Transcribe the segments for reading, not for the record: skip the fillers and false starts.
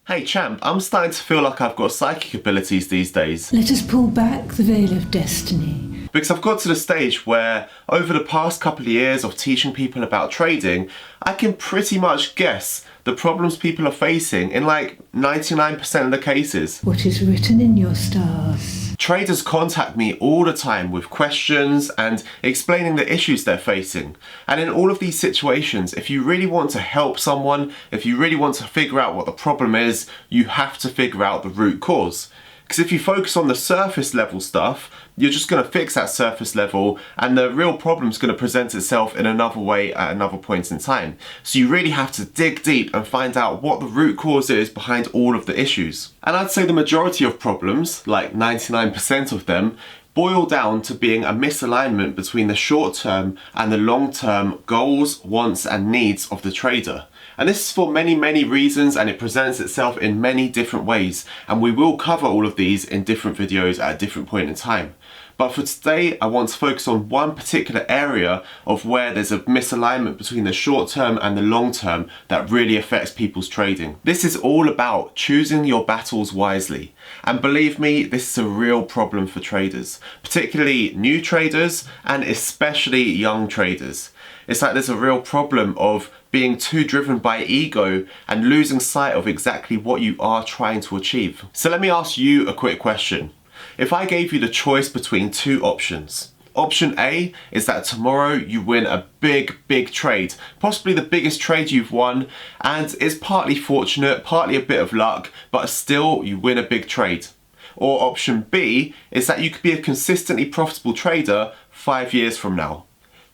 Hey champ, I'm starting to feel like I've got psychic abilities these days. Let us pull back the veil of destiny. Because I've got to the stage where, over the past couple of years of teaching people about trading, I can pretty much guess the problems people are facing in like 99% of the cases. What is written in your stars? Traders contact me all the time with questions and explaining the issues they're facing. And in all of these situations, if you really want to help someone, if you really want to figure out what the problem is, you have to figure out the root cause. Because if you focus on the surface level stuff, you're just going to fix that surface level and the real problem's going to present itself in another way at another point in time. So you really have to dig deep and find out what the root cause is behind all of the issues. And I'd say the majority of problems, like 99% of them, boil down to being a misalignment between the short-term and the long-term goals, wants and needs of the trader. And this is for many reasons, and it presents itself in many different ways, and we will cover all of these in different videos at a different point in time. But for today, I want to focus on one particular area of where there's a misalignment between the short term and the long term that really affects people's trading. This is all about choosing your battles wisely. And believe me, this is a real problem for traders, particularly new traders and especially young traders. It's like there's a real problem of being too driven by ego and losing sight of exactly what you are trying to achieve. So let me ask you a quick question. If I gave you the choice between two options, option A is that tomorrow you win a big trade, possibly the biggest trade you've won, and it's partly fortunate, partly a bit of luck, but still you win a big trade. Or option B is that you could be a consistently profitable trader 5 years from now.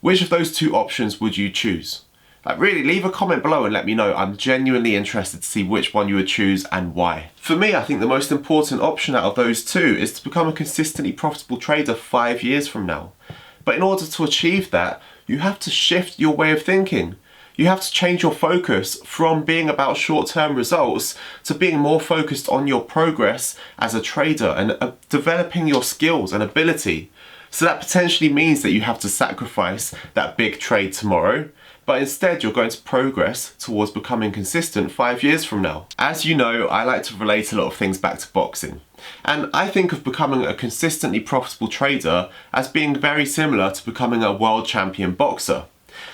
Which of those two options would you choose? Like really, leave a comment below and let me know. I'm genuinely interested to see which one you would choose and why. For me, I think the most important option out of those two is to become a consistently profitable trader 5 years from now. But in order to achieve that, you have to shift your way of thinking. You have to change your focus from being about short-term results to being more focused on your progress as a trader and developing your skills and ability. So that potentially means that you have to sacrifice that big trade tomorrow, but instead you're going to progress towards becoming consistent 5 years from now. As you know, I like to relate a lot of things back to boxing. And I think of becoming a consistently profitable trader as being very similar to becoming a world champion boxer.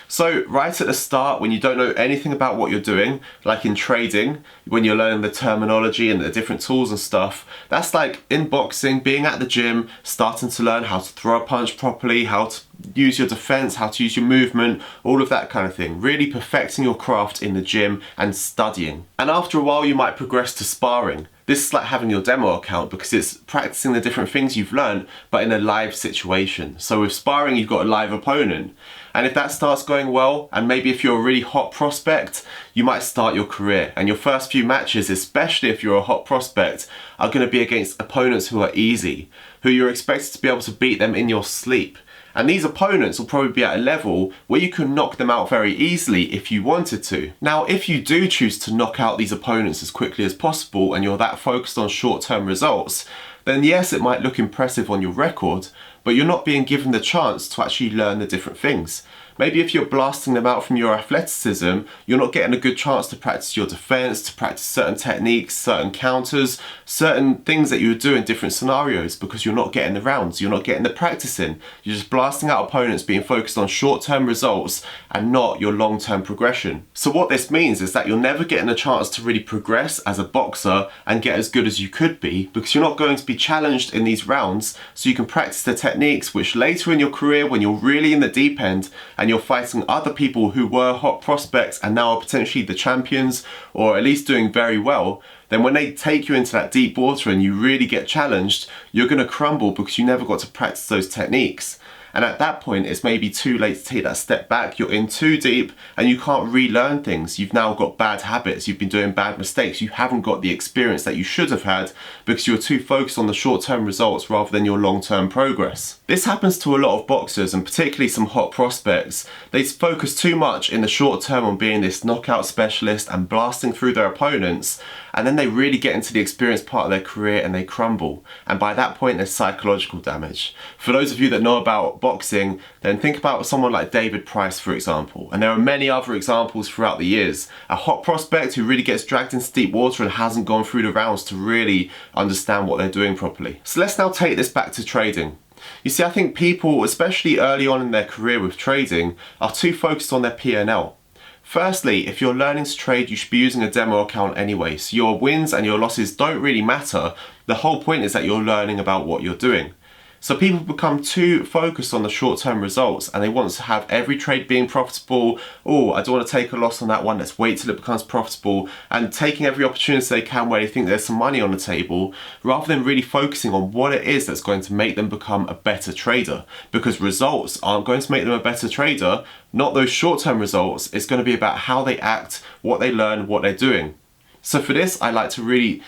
So right at the start, when you don't know anything about what you're doing, like in trading, when you're learning the terminology and the different tools and stuff, that's like in boxing, being at the gym, starting to learn how to throw a punch properly, how to use your defense, how to use your movement, all of that kind of thing. Really perfecting your craft in the gym and studying. And after a while, you might progress to sparring. This is like having your demo account because it's practicing the different things you've learned, but in a live situation. So with sparring, you've got a live opponent. And if that starts going well, and maybe if you're a really hot prospect, you might start your career. And your first few matches, especially if you're a hot prospect, are going to be against opponents who are easy, who you're expected to be able to beat them in your sleep. And these opponents will probably be at a level where you can knock them out very easily if you wanted to. Now, if you do choose to knock out these opponents as quickly as possible and you're that focused on short-term results, then yes, it might look impressive on your record, but you're not being given the chance to actually learn the different things. Maybe if you're blasting them out from your athleticism, you're not getting a good chance to practice your defense, to practice certain techniques, certain counters, certain things that you would do in different scenarios because you're not getting the rounds, you're not getting the practice in. You're just blasting out opponents, being focused on short-term results and not your long-term progression. So what this means is that you're never getting a chance to really progress as a boxer and get as good as you could be because you're not going to be challenged in these rounds, so you can practice the techniques which later in your career, when you're really in the deep end and you're fighting other people who were hot prospects and now are potentially the champions or at least doing very well, then when they take you into that deep water and you really get challenged, you're going to crumble because you never got to practice those techniques. And at that point, it's maybe too late to take that step back. You're in too deep and you can't relearn things. You've now got bad habits. You've been doing bad mistakes. You haven't got the experience that you should have had because you're too focused on the short-term results rather than your long-term progress. This happens to a lot of boxers and particularly some hot prospects. They focus too much in the short term on being this knockout specialist and blasting through their opponents, and then they really get into the experience part of their career and they crumble. And by that point, there's psychological damage. For those of you that know about about boxing, then think about someone like David Price, for example. And there are many other examples throughout the years. A hot prospect who really gets dragged into deep water and hasn't gone through the rounds to really understand what they're doing properly. So let's now take this back to trading. You see, I think people, especially early on in their career with trading, are too focused on their P&L. Firstly, if you're learning to trade, you should be using a demo account anyway, so your wins and your losses don't really matter. The whole point is that you're learning about what you're doing. So people become too focused on the short-term results and they want to have every trade being profitable. Oh, I don't want to take a loss on that one, let's wait till it becomes profitable, and taking every opportunity they can where they think there's some money on the table, rather than really focusing on what it is that's going to make them become a better trader. Because results aren't going to make them a better trader, not those short-term results. It's going to be about how they act, what they learn, what they're doing. So for this, I like to really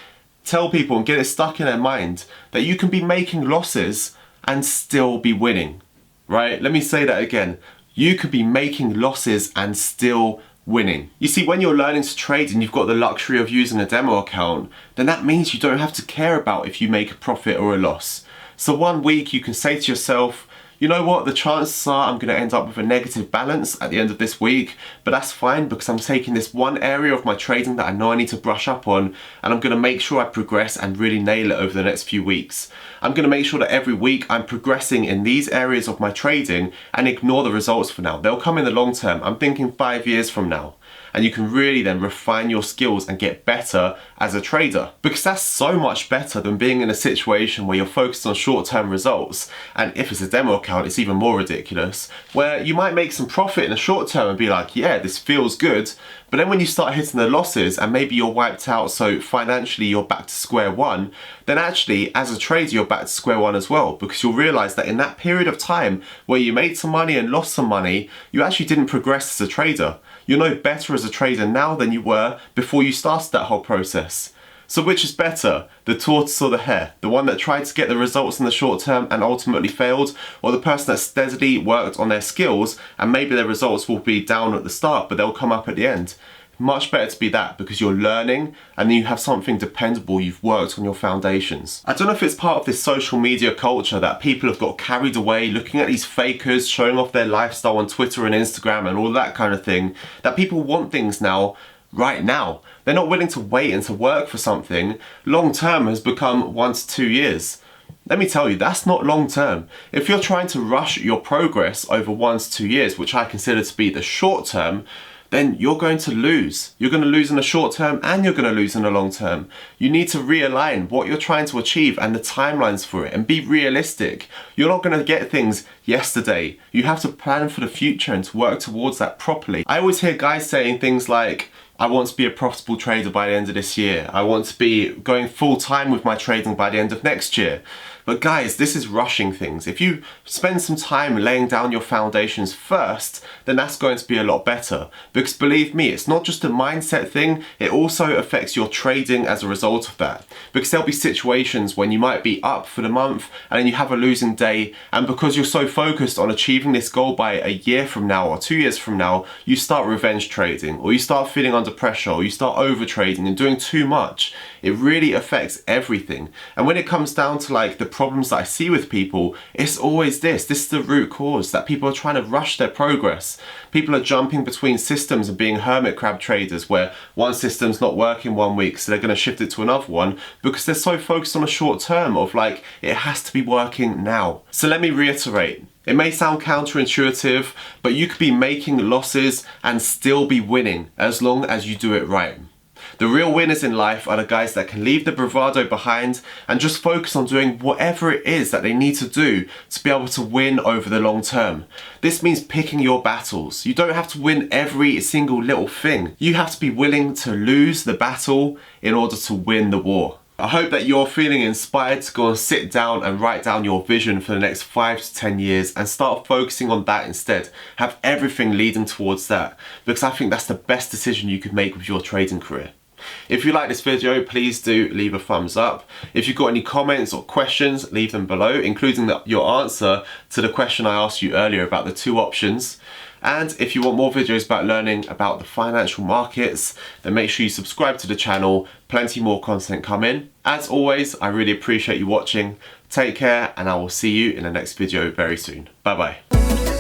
tell people and get it stuck in their mind that you can be making losses and still be winning, right? Let me say that again. You could be making losses and still winning. You see, when you're learning to trade and you've got the luxury of using a demo account, then that means you don't have to care about if you make a profit or a loss. So one week you can say to yourself, you know what, the chances are I'm going to end up with a negative balance at the end of this week, but that's fine because I'm taking this one area of my trading that I know I need to brush up on, and I'm going to make sure I progress and really nail it over the next few weeks. I'm going to make sure that every week I'm progressing in these areas of my trading and ignore the results for now. They'll come in the long term. I'm thinking 5 years from now. And you can really then refine your skills and get better as a trader. Because that's so much better than being in a situation where you're focused on short-term results. And if it's a demo account, it's even more ridiculous, where you might make some profit in the short term and be like, yeah, this feels good. But then when you start hitting the losses and maybe you're wiped out, so financially you're back to square one, then actually as a trader you're back to square one as well, because you'll realize that in that period of time where you made some money and lost some money, you actually didn't progress as a trader. You're no better as a trader now than you were before you started that whole process. So which is better, the tortoise or the hare? The one that tried to get the results in the short term and ultimately failed, or the person that steadily worked on their skills and maybe their results will be down at the start but they'll come up at the end? Much better to be that, because you're learning and then you have something dependable, you've worked on your foundations. I don't know if it's part of this social media culture that people have got carried away looking at these fakers showing off their lifestyle on Twitter and Instagram and all that kind of thing, that people want things now, right now. They're not willing to wait and to work for something. Long term has become 1 to 2 years. Let me tell you, that's not long term. If you're trying to rush your progress over 1 to 2 years, which I consider to be the short term, then you're going to lose. You're going to lose in the short term and you're going to lose in the long term. You need to realign what you're trying to achieve and the timelines for it and be realistic. You're not going to get things yesterday. You have to plan for the future and to work towards that properly. I always hear guys saying things like, I want to be a profitable trader by the end of this year. I want to be going full time with my trading by the end of next year. But guys, this is rushing things. If you spend some time laying down your foundations first, then that's going to be a lot better. Because believe me, it's not just a mindset thing, it also affects your trading as a result of that. Because there'll be situations when you might be up for the month and then you have a losing day, and because you're so focused on achieving this goal by a year from now or 2 years from now, you start revenge trading, or you start feeling under pressure, or you start over trading and doing too much. It really affects everything. And when it comes down to like the problems that I see with people, it's always this is the root cause, that people are trying to rush their progress. People are jumping between systems and being hermit crab traders, where one system's not working 1 week so they're going to shift it to another one because they're so focused on a short term of like, it has to be working now. So let me reiterate. It may sound counterintuitive, but you could be making losses and still be winning as long as you do it right. The real winners in life are the guys that can leave the bravado behind and just focus on doing whatever it is that they need to do to be able to win over the long term. This means picking your battles. You don't have to win every single little thing. You have to be willing to lose the battle in order to win the war. I hope that you're feeling inspired to go and sit down and write down your vision for the next 5 to 10 years and start focusing on that instead. Have everything leading towards that, because I think that's the best decision you could make with your trading career. If you like this video, please do leave a thumbs up. If you've got any comments or questions, leave them below, including your answer to the question I asked you earlier about the 2 options. And if you want more videos about learning about the financial markets, then make sure you subscribe to the channel. Plenty more content coming. As always, I really appreciate you watching. Take care, and I will see you in the next video very soon. Bye bye.